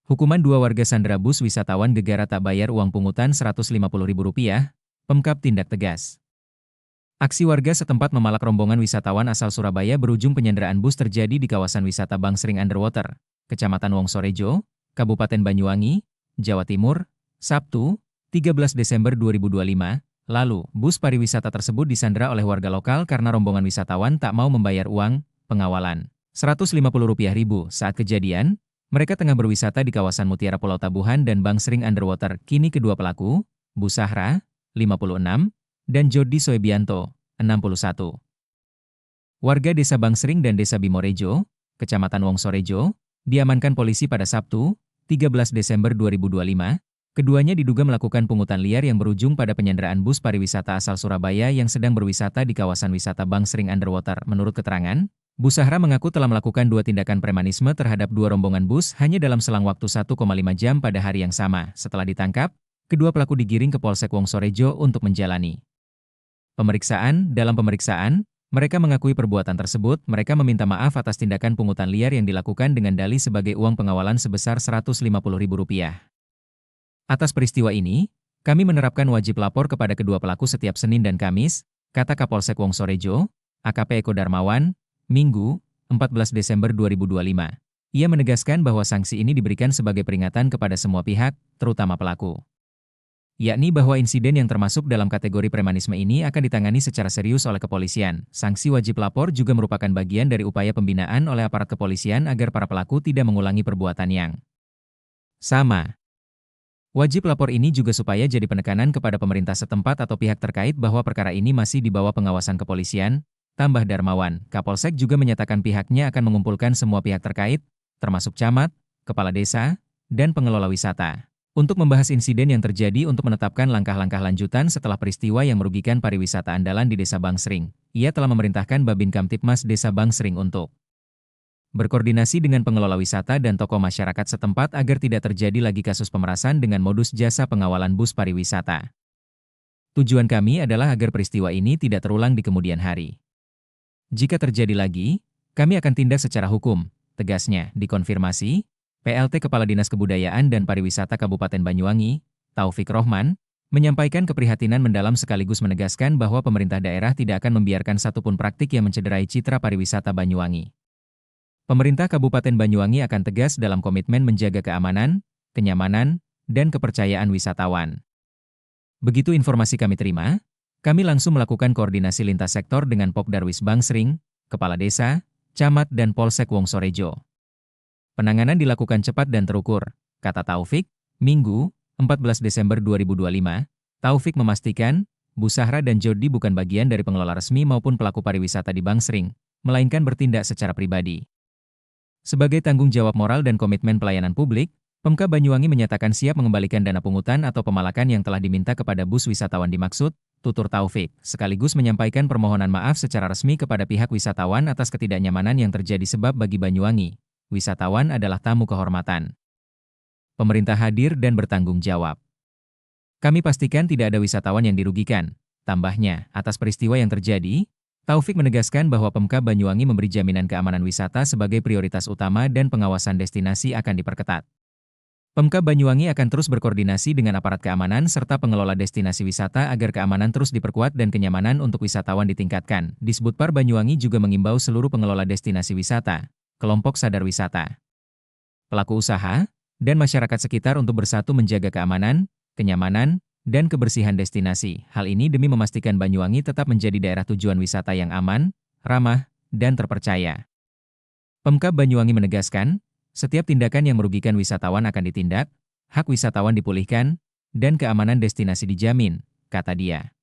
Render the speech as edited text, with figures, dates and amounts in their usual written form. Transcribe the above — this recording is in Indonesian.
Hukuman dua warga sandera bus wisatawan gegara tak bayar uang pungutan Rp150.000, Pemkab tindak tegas. Aksi warga setempat memalak rombongan wisatawan asal Surabaya berujung penyanderaan bus terjadi di kawasan wisata Bangsering Underwater, Kecamatan Wongsorejo, Kabupaten Banyuwangi, Jawa Timur, Sabtu, 13 Desember 2025, lalu bus pariwisata tersebut disandera oleh warga lokal karena rombongan wisatawan tak mau membayar uang pengawalan Rp150.000 saat kejadian. Mereka tengah berwisata di kawasan Mutiara Pulau Tabuhan dan Bangsering Underwater. Kini kedua pelaku, Bu Sahra, 56, dan Jody Soebianto, 61. Warga Desa Bangsering dan Desa Bimorejo, Kecamatan Wongsorejo, diamankan polisi pada Sabtu, 13 Desember 2025. Keduanya diduga melakukan pungutan liar yang berujung pada penyanderaan bus pariwisata asal Surabaya yang sedang berwisata di kawasan wisata Bangsering Underwater. Menurut keterangan, Bu Sahra mengaku telah melakukan dua tindakan premanisme terhadap dua rombongan bus hanya dalam selang waktu 1,5 jam pada hari yang sama. Setelah ditangkap, kedua pelaku digiring ke Polsek Wongsorejo untuk menjalani pemeriksaan. Dalam pemeriksaan, mereka mengakui perbuatan tersebut. Mereka meminta maaf atas tindakan pungutan liar yang dilakukan dengan dalih sebagai uang pengawalan sebesar Rp150.000. Atas peristiwa ini, kami menerapkan wajib lapor kepada kedua pelaku setiap Senin dan Kamis, kata Kapolsek Wongsorejo, AKP Eko Darmawan, Minggu, 14 Desember 2025. Ia menegaskan bahwa sanksi ini diberikan sebagai peringatan kepada semua pihak, terutama pelaku. Yakni bahwa insiden yang termasuk dalam kategori premanisme ini akan ditangani secara serius oleh kepolisian. Sanksi wajib lapor juga merupakan bagian dari upaya pembinaan oleh aparat kepolisian agar para pelaku tidak mengulangi perbuatan yang sama. Wajib lapor ini juga supaya jadi penekanan kepada pemerintah setempat atau pihak terkait bahwa perkara ini masih di bawah pengawasan kepolisian, tambah Darmawan. Kapolsek juga menyatakan pihaknya akan mengumpulkan semua pihak terkait, termasuk camat, kepala desa, dan pengelola wisata, untuk membahas insiden yang terjadi untuk menetapkan langkah-langkah lanjutan setelah peristiwa yang merugikan pariwisata andalan di Desa Bangsering. Ia telah memerintahkan Babin Kamtipmas Desa Bangsering untuk berkoordinasi dengan pengelola wisata dan tokoh masyarakat setempat agar tidak terjadi lagi kasus pemerasan dengan modus jasa pengawalan bus pariwisata. Tujuan kami adalah agar peristiwa ini tidak terulang di kemudian hari. Jika terjadi lagi, kami akan tindak secara hukum, tegasnya. Dikonfirmasi, PLT Kepala Dinas Kebudayaan dan Pariwisata Kabupaten Banyuwangi, Taufik Rohman, menyampaikan keprihatinan mendalam sekaligus menegaskan bahwa pemerintah daerah tidak akan membiarkan satupun praktik yang mencederai citra pariwisata Banyuwangi. Pemerintah Kabupaten Banyuwangi akan tegas dalam komitmen menjaga keamanan, kenyamanan, dan kepercayaan wisatawan. Begitu informasi kami terima, kami langsung melakukan koordinasi lintas sektor dengan Pokdarwis Bangsering, Kepala Desa, Camat dan Polsek Wongsorejo. Penanganan dilakukan cepat dan terukur, kata Taufik. Minggu, 14 Desember 2025, Taufik memastikan, Bu Sahra dan Jody bukan bagian dari pengelola resmi maupun pelaku pariwisata di Bangsering, melainkan bertindak secara pribadi. Sebagai tanggung jawab moral dan komitmen pelayanan publik, Pemkab Banyuwangi menyatakan siap mengembalikan dana pungutan atau pemalakan yang telah diminta kepada bus wisatawan dimaksud, tutur Taufik, sekaligus menyampaikan permohonan maaf secara resmi kepada pihak wisatawan atas ketidaknyamanan yang terjadi sebab bagi Banyuwangi, wisatawan adalah tamu kehormatan. Pemerintah hadir dan bertanggung jawab. Kami pastikan tidak ada wisatawan yang dirugikan. Tambahnya, atas peristiwa yang terjadi, Taufik menegaskan bahwa Pemkab Banyuwangi memberi jaminan keamanan wisata sebagai prioritas utama dan pengawasan destinasi akan diperketat. Pemkab Banyuwangi akan terus berkoordinasi dengan aparat keamanan serta pengelola destinasi wisata agar keamanan terus diperkuat dan kenyamanan untuk wisatawan ditingkatkan. Disbudpar Banyuwangi juga mengimbau seluruh pengelola destinasi wisata, kelompok sadar wisata, pelaku usaha, dan masyarakat sekitar untuk bersatu menjaga keamanan, kenyamanan, dan kebersihan destinasi. Hal ini demi memastikan Banyuwangi tetap menjadi daerah tujuan wisata yang aman, ramah, dan terpercaya. Pemkab Banyuwangi menegaskan, setiap tindakan yang merugikan wisatawan akan ditindak, hak wisatawan dipulihkan, dan keamanan destinasi dijamin, kata dia.